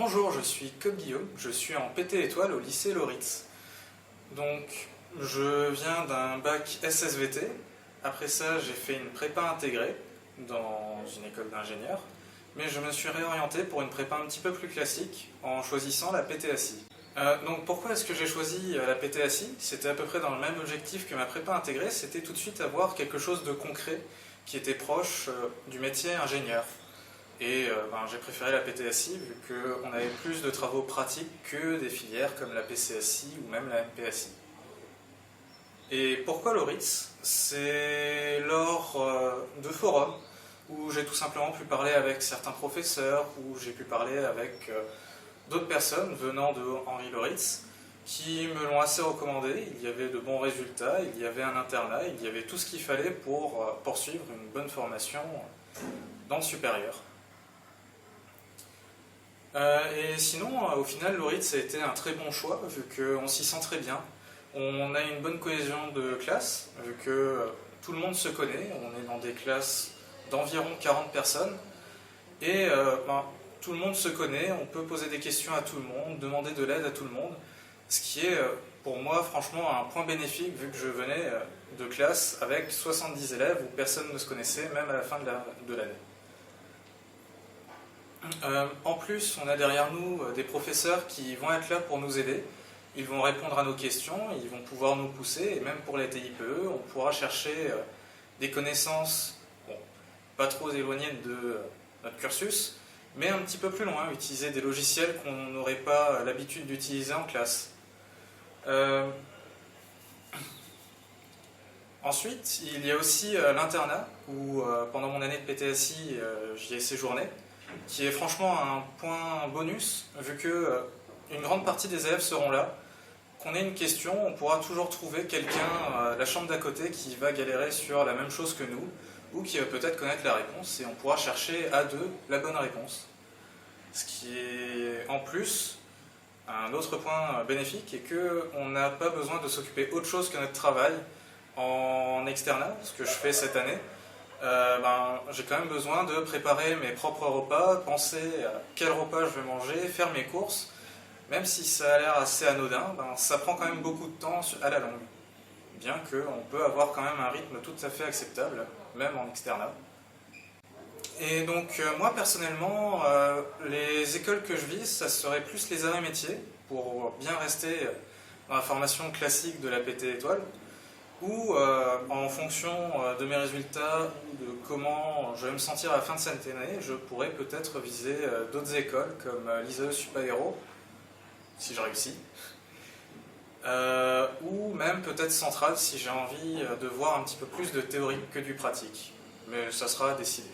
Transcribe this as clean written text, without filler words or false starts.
Bonjour, je suis Cobb Guillaume, je suis en PT étoile au lycée Loritz. Donc, je viens d'un bac SSVT. Après ça, j'ai fait une prépa intégrée dans une école d'ingénieur. Mais je me suis réorienté pour une prépa un petit peu plus classique en choisissant la PTASI. Donc pourquoi est-ce que j'ai choisi la PTASI? C'était à peu près dans le même objectif que ma prépa intégrée, c'était tout de suite avoir quelque chose de concret qui était proche du métier ingénieur. Et j'ai préféré la PTASI vu qu'on avait plus de travaux pratiques que des filières comme la PCASI ou même la MPASI. Et pourquoi Loritz? C'est lors de forums où j'ai tout simplement pu parler avec certains professeurs, où j'ai pu parler avec d'autres personnes venant de Henri Loritz qui me l'ont assez recommandé. Il y avait de bons résultats, il y avait un internat, il y avait tout ce qu'il fallait pour poursuivre une bonne formation dans le supérieur. Et sinon, au final, Loritz a été un très bon choix, vu qu'on s'y sent très bien. On a une bonne cohésion de classe, vu que tout le monde se connaît. On est dans des classes d'environ 40 personnes. Et tout le monde se connaît, on peut poser des questions à tout le monde, demander de l'aide à tout le monde. Ce qui est, pour moi, franchement, un point bénéfique, vu que je venais de classe avec 70 élèves où personne ne se connaissait, même à la fin de l'année. En plus, on a derrière nous des professeurs qui vont être là pour nous aider. Ils vont répondre à nos questions, ils vont pouvoir nous pousser, et même pour les TIPE, on pourra chercher des connaissances, pas trop éloignées de notre cursus, mais un petit peu plus loin, utiliser des logiciels qu'on n'aurait pas l'habitude d'utiliser en classe. Ensuite, il y a aussi l'internat, où pendant mon année de PTASI, j'y ai séjourné, qui est franchement un point bonus, vu que une grande partie des élèves seront là. Qu'on ait une question, on pourra toujours trouver quelqu'un à la chambre d'à côté qui va galérer sur la même chose que nous, ou qui va peut-être connaître la réponse, et on pourra chercher à deux la bonne réponse. Ce qui est en plus un autre point bénéfique, et qu'on n'a pas besoin de s'occuper autre chose que notre travail en externat, ce que je fais cette année. J'ai quand même besoin de préparer mes propres repas, penser à quel repas je vais manger, faire mes courses. Même si ça a l'air assez anodin, ça prend quand même beaucoup de temps à la longue. Bien qu'on peut avoir quand même un rythme tout à fait acceptable, même en externat. Et donc moi personnellement, les écoles que je vise, ça serait plus les arts et métiers, pour bien rester dans la formation classique de la PT étoile, ou en fonction de mes résultats ou de comment je vais me sentir à la fin de cette année, je pourrais peut-être viser d'autres écoles comme l'ISAE Supaéro, si je réussis, ou même peut-être Centrale si j'ai envie de voir un petit peu plus de théorie que du pratique, mais ça sera décidé.